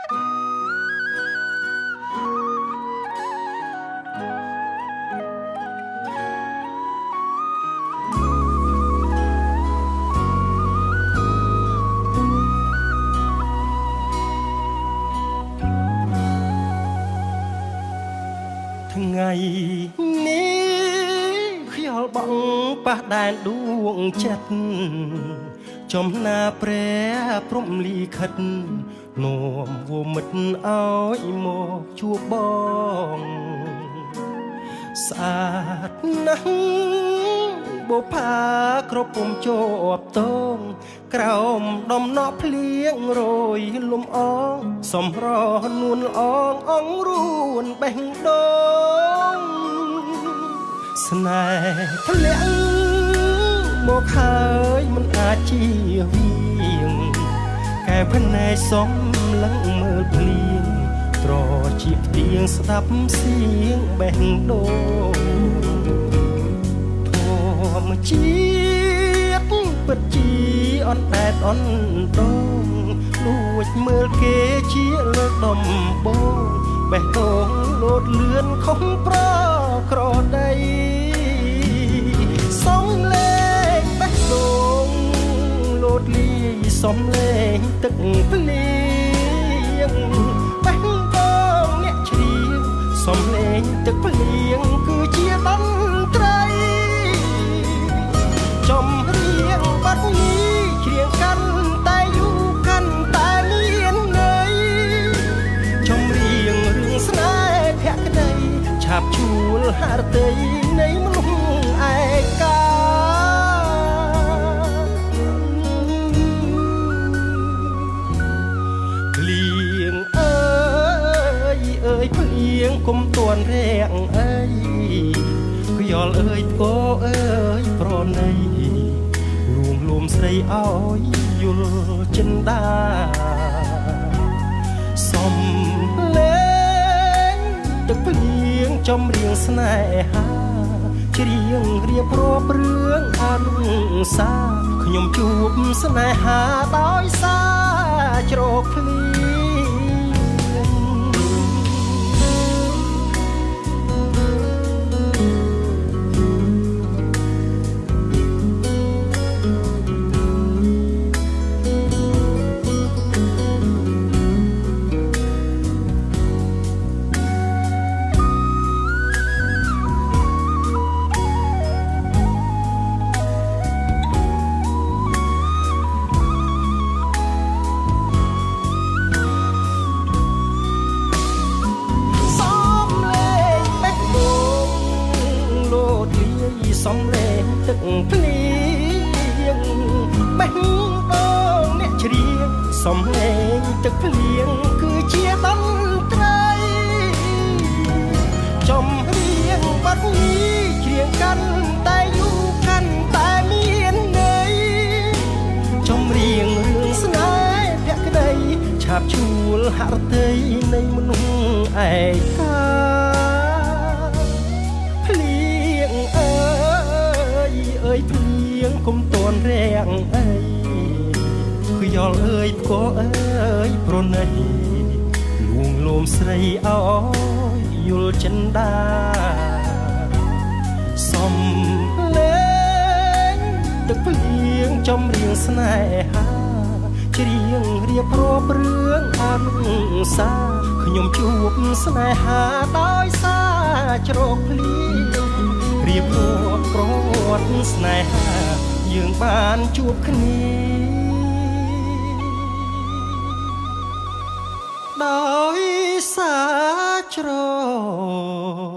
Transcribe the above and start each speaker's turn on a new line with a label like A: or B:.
A: ថ្ងៃនេះខ្យល់បងប៉ះដែនដួងចិត្តចំណាព្រះព្រំលីខិតនាំវមិត្តឲ្យមកជួបបងស្អាតណាស់បុផាគ្រប់ពុំជាប់តងក្រោមដំណក់ភ្លៀងរយលំអងសំរនួនអងអងរួនបេះដូងស្នេហ៍ធ្លាក់មកហើយមិនអាចជាវាងកែភ្នែកសំឡឹងមើលភ្លៀងត្រជាទៀងស្ដាប់សៀងបេះដូងធម្មជាតិពិតជាអន់តែតអន់ដងលួចមើលគេជាលើកដំបងបេះដូងលោតលឿនខុសប្រក្រដីសំលេងបេះដូងលោតលីសំលេងទឹកភ្លៀងបេះដូងអ្នកច្រៀងសំលេងទឹកភ្លៀងគឺជាតន្ត្រីចំរៀងបាត់នេះច្រៀងកាន់តែយូរកាន់តែមានន័យចំរៀងរឿងស្នេហ៍ភក្តីឆាប់ជួលហឫទ័យនៃមនុស្សឯកាភ្លៀងអើយភ្លៀងគុំទួនរាំងអីខ្យល់អើយផ្គរអើយប្រណីលួងលួមស្រីឲ្យយល់ចិនដាសំលេងទឹកភ្លៀងចំរៀងស្នេហាច្រៀងរៀបរាប់រឿងអនុសាខ្ញុំជួបស្នេហាដោយសារជ្រោកភ្លៀងសំលេងទឹកភ្លៀងបេះដូងអ្នកច្រៀងសំលេងទឹកភ្លៀងគឺជាតន្ត្រីចំរៀងបាត់នេះច្រៀងកាន់តែយូរកាន់តែមានន័យចំរៀងរឿងស្នេហ៍ភក្តីឆាប់ជួលហឫទ័យនៃមនុស្សឯកាភ្លៀងគុំតួនរាំងអីខ្យល់អើយផ្គរអើយប្រណីលួងលោមស្រីឲ្យយល់ចិនដាសំលេងទឹកភ្លៀងចំរៀងស្នេហាច្រៀងរៀបរាប់រឿងអនុសាខ្ញុំជួបស្នេហាដោយសារជ្រោកភ្លៀងរៀបរាប់ប្រវត្តិស្នេហាយើងបានជួបគ្នាដោយសារជ្រោក